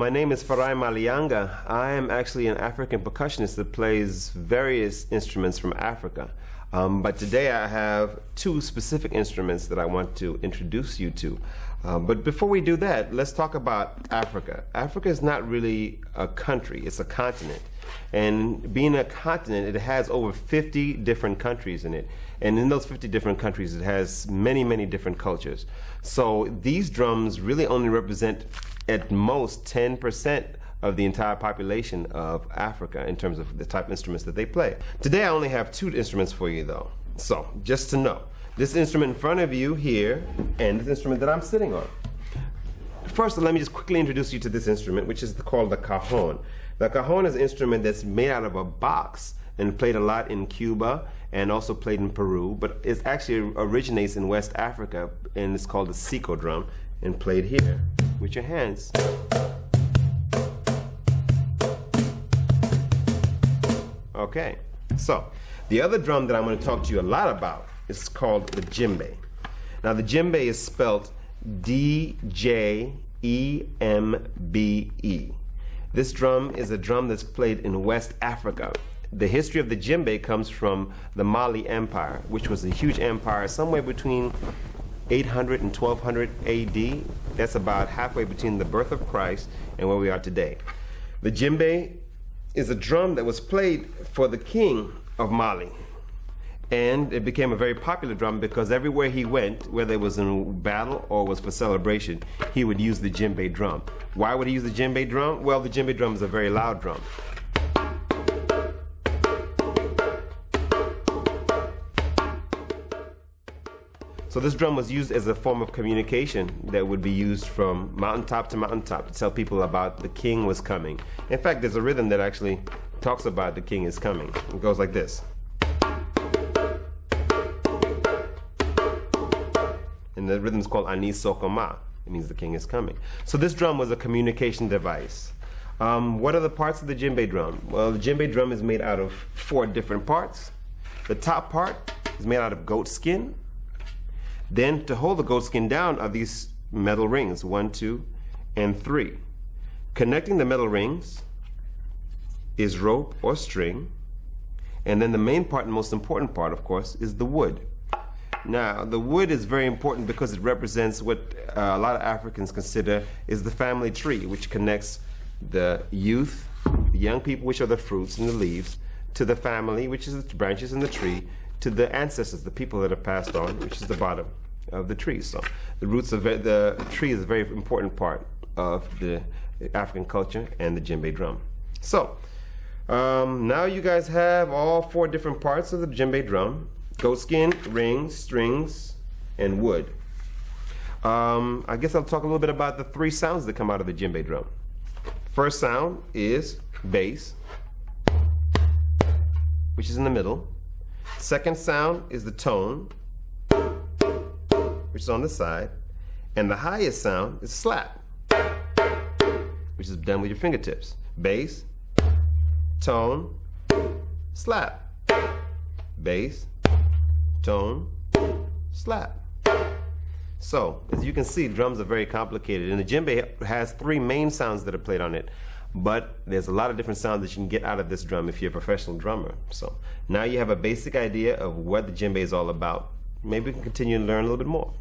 My name is Farai Malianga. I am actually an African percussionist that plays various instruments from Africa. But today I have two specific instruments that I want to introduce you to. But before we do that, let's talk about Africa. Africa is not really a country, it's a continent. And being a continent, it has over 50 different countries in it. And in those 50 different countries, it has many, many different cultures. So these drums really only represent at most 10% of the entire population of Africa in terms of the type of instruments that they play. Today I only have two instruments for you though. So just to know, this instrument in front of you here and this instrument that I'm sitting on. First, let me just quickly introduce you to this instrument, which is called the cajon. The cajon is an instrument that's made out of a box and played a lot in Cuba and also played in Peru, but it actually originates in West Africa and it's called the siko drum and played here with your hands. Okay, so the other drum that I'm going to talk to you a lot about is called the djembe. Now the djembe is spelled D-J-E-M-B-E. This drum is a drum that's played in West Africa. The history of the djembe comes from the Mali Empire, which was a huge empire somewhere between 800 and 1200 AD. That's about halfway between the birth of Christ and where we are today. The djembe is a drum that was played for the king of Mali. And it became a very popular drum because everywhere he went, whether it was in battle or was for celebration, he would use the djembe drum. Why would he use the djembe drum? Well, the djembe drum is a very loud drum. So this drum was used as a form of communication that would be used from mountaintop to mountaintop to tell people about the king was coming. In fact, there's a rhythm that actually talks about the king is coming. It goes like this. And the rhythm is called Ani Sokoma. It means the king is coming. So this drum was a communication device. What are the parts of the djembe drum? Well, the djembe drum is made out of 4 different parts. The top part is made out of goat skin. Then to hold the goat skin down are these metal rings, 1, 2, and 3. Connecting the metal rings is rope or string. And then the main part and most important part, of course, is the wood. Now, the wood is very important because it represents what a lot of Africans consider is the family tree, which connects the youth, the young people, which are the fruits and the leaves, to the family, which is the branches in the tree, to the ancestors, the people that have passed on, which is the bottom of the tree. So the roots of the tree is a very important part of the African culture and the djembe drum. So now you guys have all 4 different parts of the djembe drum: goat skin, rings, strings, and wood. I guess I'll talk a little bit about the 3 sounds that come out of the djembe drum. First sound is bass, which is in the middle. Second sound is the tone, which is on the side. And the highest sound is slap, which is done with your fingertips. Bass, tone, slap. Bass, tone, slap. So, as you can see, drums are very complicated. And the djembe has 3 main sounds that are played on it. But there's a lot of different sounds that you can get out of this drum if you're a professional drummer. So now you have a basic idea of what the djembe is all about. Maybe we can continue and learn a little bit more.